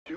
For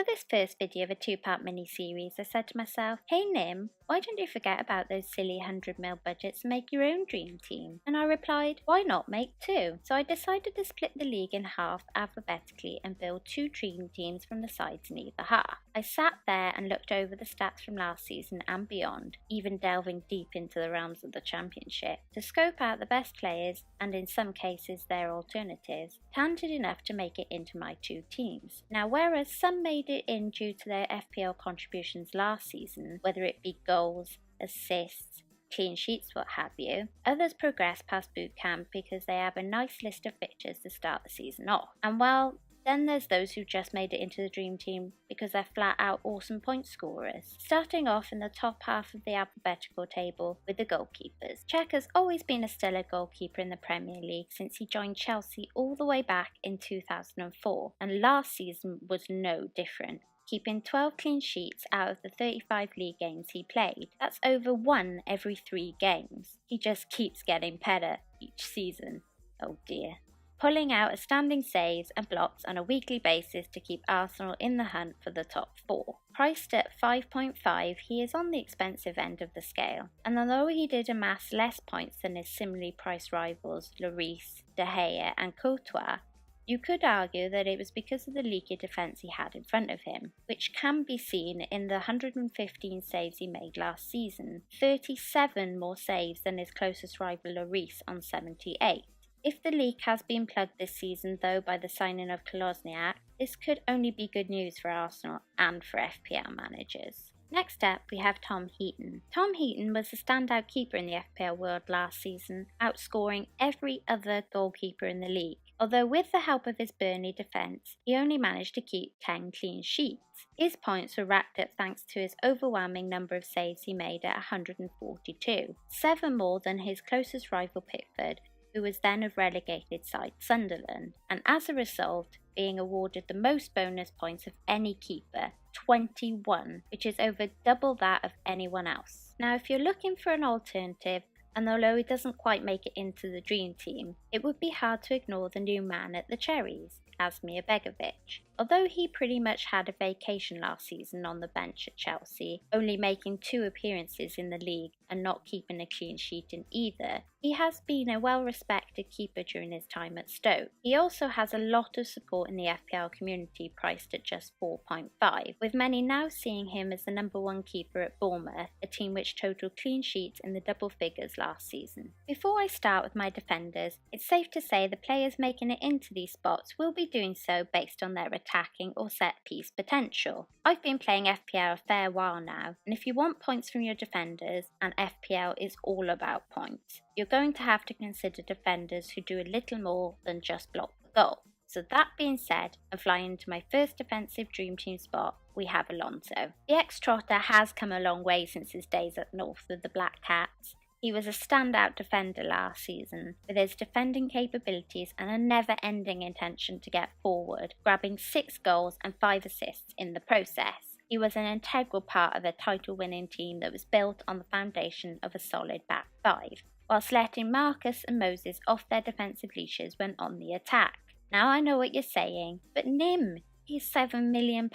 this first video of a two-part mini-series, I said to myself, hey Nim, why don't you forget about those silly 100 mil budgets and make your own dream team? And I replied, why not make two? So I decided to split the league in half alphabetically and build two dream teams from the sides in either half. I sat there and looked over the stats from last season and beyond, even delving deep into the realms of the championship, to scope out the best players and in some cases their alternatives, talented enough to make it into my two teams. Now, whereas some made it in due to their FPL contributions last season, whether it be goals, assists, clean sheets, what have you, others progress past boot camp because they have a nice list of fixtures to start the season off. And well, then there's those who just made it into the dream team because they're flat out awesome point scorers. Starting off in the top half of the alphabetical table with the goalkeepers. Cech has always been a stellar goalkeeper in the Premier League since he joined Chelsea all the way back in 2004, and last season was no different, keeping 12 clean sheets out of the 35 league games he played. That's over 1 every 3 games. He just keeps getting better each season. Oh dear. Pulling out outstanding saves and blocks on a weekly basis to keep Arsenal in the hunt for the top 4. Priced at 5.5, he is on the expensive end of the scale, and although he did amass less points than his similarly priced rivals Lloris, De Gea and Courtois, you could argue that it was because of the leaky defence he had in front of him, which can be seen in the 115 saves he made last season, 37 more saves than his closest rival Lloris on 78. If the leak has been plugged this season though by the signing of Kolasinac, this could only be good news for Arsenal and for FPL managers. Next up, we have Tom Heaton. Tom Heaton was the standout keeper in the FPL world last season, outscoring every other goalkeeper in the league. Although with the help of his Burnley defence, he only managed to keep 10 clean sheets. His points were racked up thanks to his overwhelming number of saves he made at 142, 7 more than his closest rival Pickford, who was then of relegated side Sunderland, and as a result being awarded the most bonus points of any keeper, 21, which is over double that of anyone else. Now if you're looking for an alternative, and although he doesn't quite make it into the dream team, it would be hard to ignore the new man at the Cherries, Asmir Begovic. Although he pretty much had a vacation last season on the bench at Chelsea, only making 2 appearances in the league and not keeping a clean sheet in either, he has been a well-respected keeper during his time at Stoke. He also has a lot of support in the FPL community, priced at just 4.5, with many now seeing him as the #1 keeper at Bournemouth, a team which totaled clean sheets in the double figures last season. Before I start with my defenders, it's safe to say the players making it into these spots will be doing so based on their attacking or set-piece potential. I've been playing FPL a fair while now, and if you want points from your defenders, and FPL is all about points, you're going to have to consider defenders who do a little more than just block the goal. So that being said, and flying into my first defensive dream team spot, we have Alonso. The ex-Trotter has come a long way since his days up north with the Black Cats. He was a standout defender last season, with his defending capabilities and a never-ending intention to get forward, grabbing 6 goals and 5 assists in the process. He was an integral part of a title-winning team that was built on the foundation of a solid back 5, whilst letting Marcus and Moses off their defensive leashes when on the attack. Now I know what you're saying, but Nim, he's £7 million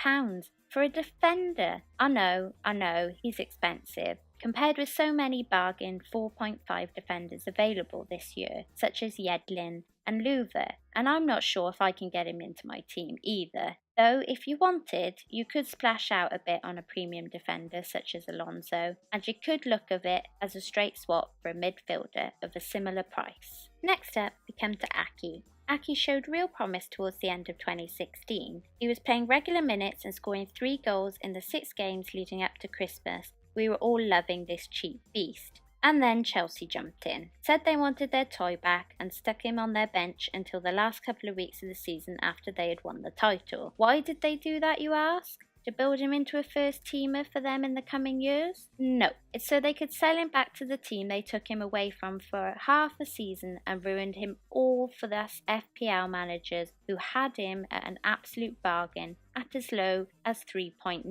for a defender. I know, he's expensive, compared with so many bargain 4.5 defenders available this year, such as Yedlin and Louver, and I'm not sure if I can get him into my team either. Though if you wanted, you could splash out a bit on a premium defender such as Alonso, and you could look at it as a straight swap for a midfielder of a similar price. Next up, we come to Aki. Aki showed real promise towards the end of 2016. He was playing regular minutes and scoring 3 goals in the 6 games leading up to Christmas. We were all loving this cheap beast. And then Chelsea jumped in, said they wanted their toy back, and stuck him on their bench until the last couple of weeks of the season after they had won the title. Why did they do that, you ask? To build him into a first teamer for them in the coming years? No, it's so they could sell him back to the team they took him away from for half a season and ruined him all for us FPL managers who had him at an absolute bargain at as low as 3.9.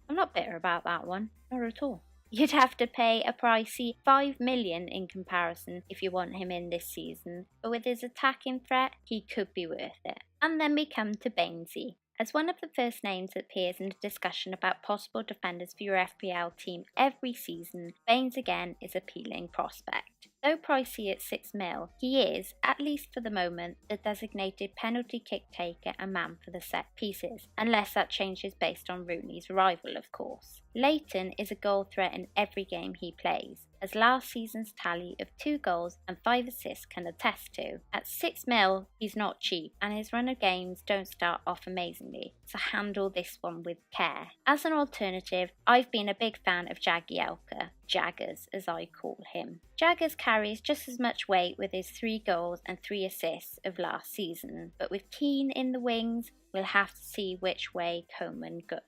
I'm not bitter about that one, not at all. You'd have to pay a pricey $5 million in comparison if you want him in this season, but with his attacking threat, he could be worth it. And then we come to Bainesy. As one of the first names that appears in the discussion about possible defenders for your FPL team every season, Baines again is appealing prospect. Though pricey at $6 million, he is, at least for the moment, the designated penalty kick taker and man for the set pieces, unless that changes based on Rooney's arrival, of course. Leighton is a goal threat in every game he plays, as last season's tally of 2 goals and 5 assists can attest to. At $6 million, he's not cheap, and his run of games don't start off amazingly, so handle this one with care. As an alternative, I've been a big fan of Jagielka, Jaggers as I call him. Jaggers carries just as much weight with his 3 goals and 3 assists of last season, but with Keane in the wings, we'll have to see which way Coman goes.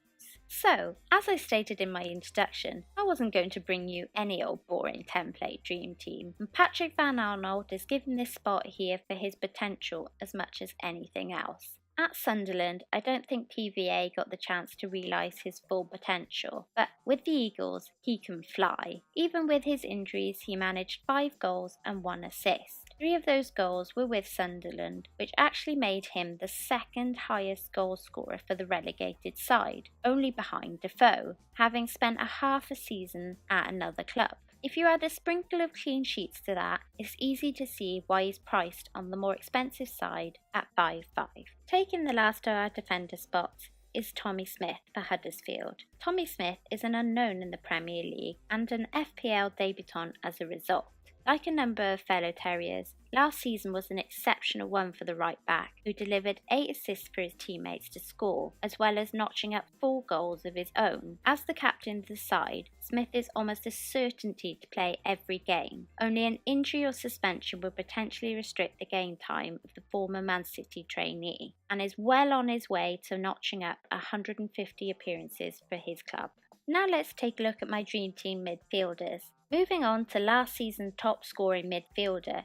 So, as I stated in my introduction, I wasn't going to bring you any old boring template dream team, and Patrick Van Arnold is given this spot here for his potential as much as anything else. At Sunderland, I don't think PVA got the chance to realise his full potential, but with the Eagles, he can fly. Even with his injuries, he managed 5 goals and 1 assist. 3 of those goals were with Sunderland, which actually made him the second highest goal scorer for the relegated side, only behind Defoe, having spent a half a season at another club. If you add a sprinkle of clean sheets to that, it's easy to see why he's priced on the more expensive side at 5.5. Taking the last of our defender spots is Tommy Smith for Huddersfield. Tommy Smith is an unknown in the Premier League and an FPL debutant as a result. Like a number of fellow Terriers, last season was an exceptional one for the right back, who delivered 8 assists for his teammates to score, as well as notching up 4 goals of his own. As the captain of the side, Smith is almost a certainty to play every game. Only an injury or suspension would potentially restrict the game time of the former Man City trainee, and is well on his way to notching up 150 appearances for his club. Now let's take a look at my dream team midfielders. Moving on to last season's top scoring midfielder,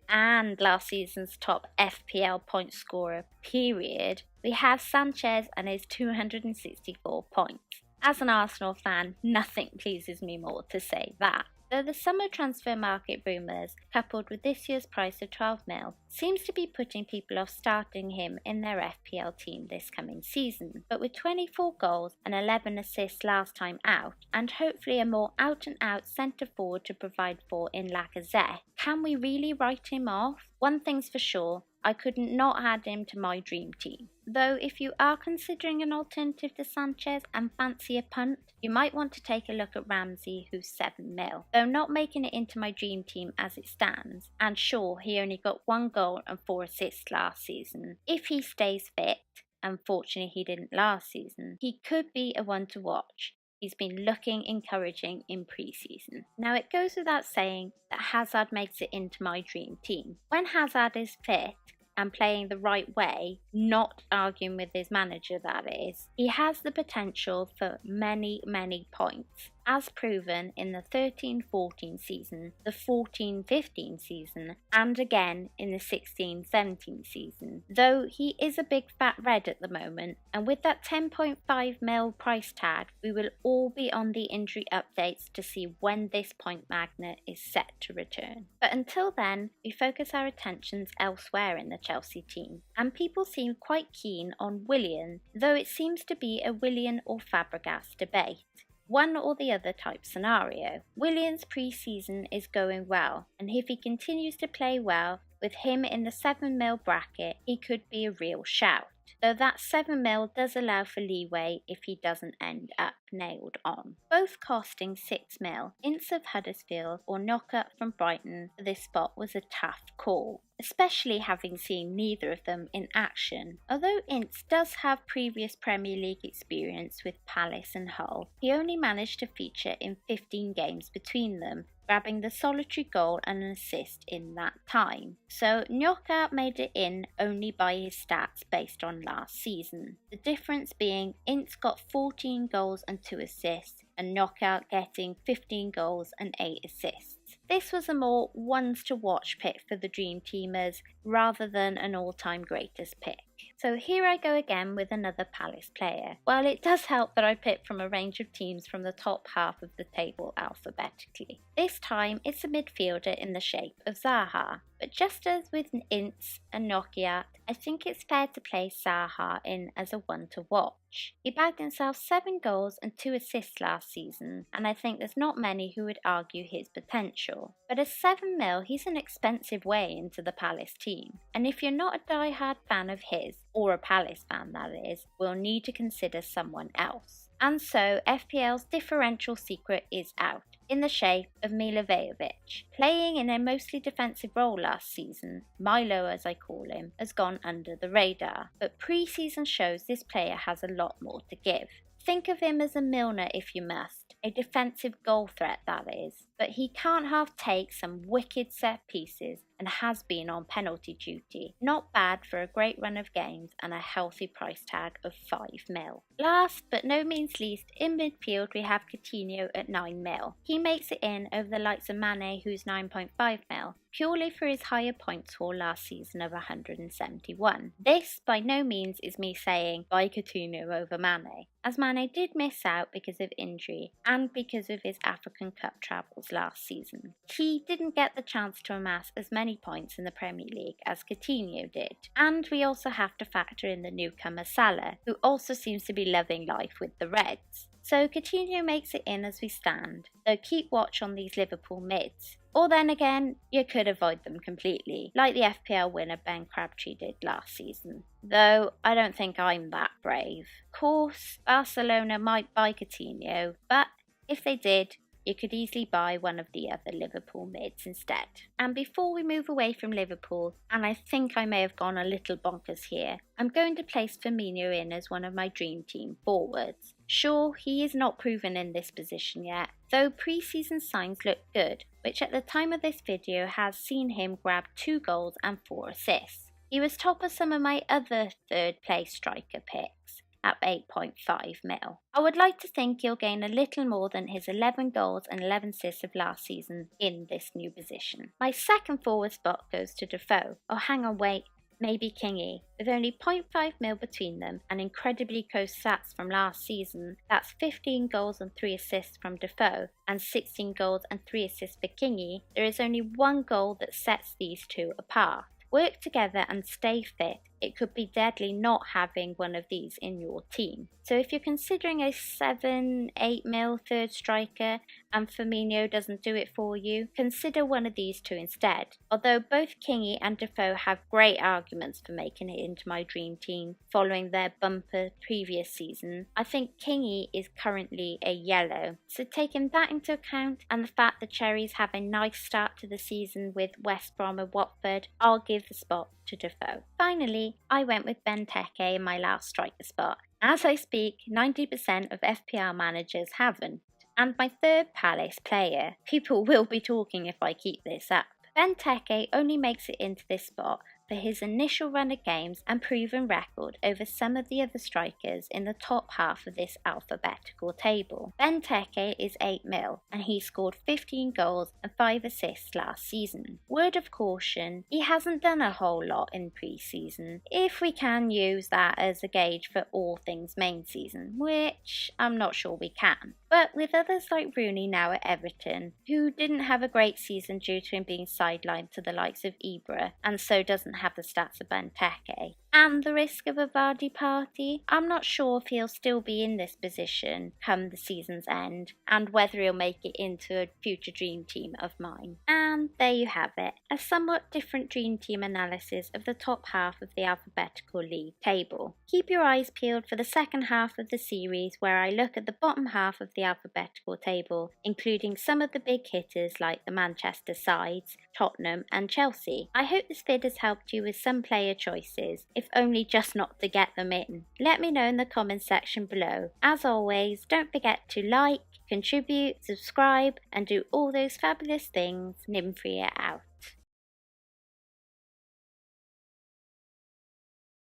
and last season's top FPL point scorer, period, we have Sanchez and his 264 points. As an Arsenal fan, nothing pleases me more to say that. Though the summer transfer market rumours, coupled with this year's price of 12 mil, seems to be putting people off starting him in their FPL team this coming season. But with 24 goals and 11 assists last time out, and hopefully a more out-and-out centre-forward to provide for in Lacazette, can we really write him off? One thing's for sure, I couldn't not add him to my dream team. Though if you are considering an alternative to Sanchez and fancy a punt, you might want to take a look at Ramsey, who's 7 mil. Though not making it into my dream team as it stands, and sure, he only got 1 goal and 4 assists last season. If he stays fit, unfortunately he didn't last season, he could be a one to watch. He's been looking encouraging in pre-season. Now it goes without saying that Hazard makes it into my dream team. When Hazard is fit and playing the right way, not arguing with his manager that is, he has the potential for many, many points, as proven in the 13-14 season, the 14-15 season, and again in the 16-17 season. Though he is a big fat red at the moment, and with that 10.5 mil price tag, we will all be on the injury updates to see when this point magnet is set to return. But until then, we focus our attentions elsewhere in the Chelsea team, and people seem quite keen on Willian, though it seems to be a Willian or Fabregas debate. One or the other type scenario. Willian's pre-season is going well, and if he continues to play well, with him in the 7 mil bracket, he could be a real shout. Though that 7 mil does allow for leeway if he doesn't end up nailed on. Both costing 6 mil, Ince of Huddersfield or Knockup from Brighton for this spot was a tough call, especially having seen neither of them in action. Although Ince does have previous Premier League experience with Palace and Hull, he only managed to feature in 15 games between them, grabbing the solitary goal and an assist in that time. So Knockout made it in only by his stats based on last season. The difference being Ince got 14 goals and 2 assists, and Knockout getting 15 goals and 8 assists. This was a more ones to watch pick for the Dream Teamers, rather than an all-time greatest pick. So here I go again with another Palace player. Well, it does help that I picked from a range of teams from the top half of the table alphabetically. This time it's a midfielder in the shape of Zaha. But just as with Ince and Nokia, I think it's fair to place Zaha in as a one to watch. He bagged himself 7 goals and 2 assists last season, and I think there's not many who would argue his potential. But at 7 mil, he's an expensive way into the Palace team, and if you're not a die-hard fan of his, or a Palace fan that is, we'll need to consider someone else. And so FPL's differential secret is out, in the shape of Milivojevic. Playing in a mostly defensive role last season, Milo as I call him, has gone under the radar, but pre-season shows this player has a lot more to give. Think of him as a Milner if you must, a defensive goal threat that is, but he can't half take some wicked set pieces and has been on penalty duty. Not bad for a great run of games and a healthy price tag of 5 mil. Last but no means least, in midfield we have Coutinho at 9 mil. He makes it in over the likes of Mane, who's 9.5 mil, purely for his higher points haul last season of 171. This by no means is me saying buy Coutinho over Mane, as Mane did miss out because of injury and because of his African Cup travels last season. He didn't get the chance to amass as many points in the Premier League as Coutinho did. And we also have to factor in the newcomer Salah, who also seems to be loving life with the Reds. So Coutinho makes it in as we stand, though keep watch on these Liverpool mids. Or then again, you could avoid them completely, like the FPL winner Ben Crabtree did last season. Though I don't think I'm that brave. Of course, Barcelona might buy Coutinho, but if they did, you could easily buy one of the other Liverpool mids instead. And before we move away from Liverpool, and I think I may have gone a little bonkers here, I'm going to place Firmino in as one of my dream team forwards. Sure, he is not proven in this position yet, though pre-season signs look good, which at the time of this video has seen him grab 2 goals and 4 assists. He was top of some of my other third place striker picks at 8.5 mil. I would like to think he'll gain a little more than his 11 goals and 11 assists of last season in this new position. My second forward spot goes to Defoe. Oh, hang on, wait. Maybe Kingy. With only 0.5 mil between them and incredibly close stats from last season, that's 15 goals and 3 assists from Defoe and 16 goals and 3 assists for Kingy. There is only one goal that sets these two apart. Work together and stay fit. It could be deadly not having one of these in your team. So if you're considering a 7-8 mil third striker and Firmino doesn't do it for you, consider one of these two instead. Although both Kingy and Defoe have great arguments for making it into my dream team following their bumper previous season, I think Kingy is currently a yellow. So taking that into account and the fact the Cherries have a nice start to the season with West Brom and Watford, I'll give the spot to Defoe. Finally, I went with Benteke in my last striker spot. As I speak, 90% of FPL managers haven't. And my third Palace player. People will be talking if I keep this up. Benteke only makes it into this spot for his initial run of games and proven record over some of the other strikers in the top half of this alphabetical table. Benteke is 8 mil and he scored 15 goals and 5 assists last season. Word of caution, he hasn't done a whole lot in pre-season, if we can use that as a gauge for all things main season, which I'm not sure we can. But with others like Rooney now at Everton, who didn't have a great season due to him being sidelined to the likes of Ibra, and so doesn't have the stats of Benteke, and the risk of a Vardy party, I'm not sure if he'll still be in this position come the season's end, and whether he'll make it into a future dream team of mine. And there you have it, a somewhat different dream team analysis of the top half of the alphabetical league table. Keep your eyes peeled for the second half of the series where I look at the bottom half of the alphabetical table, including some of the big hitters like the Manchester sides, Tottenham and Chelsea. I hope this vid has helped you with some player choices, if only just not to get them in. Let me know in the comments section below. As always, don't forget to like, contribute, subscribe and do all those fabulous things. Nymphia out.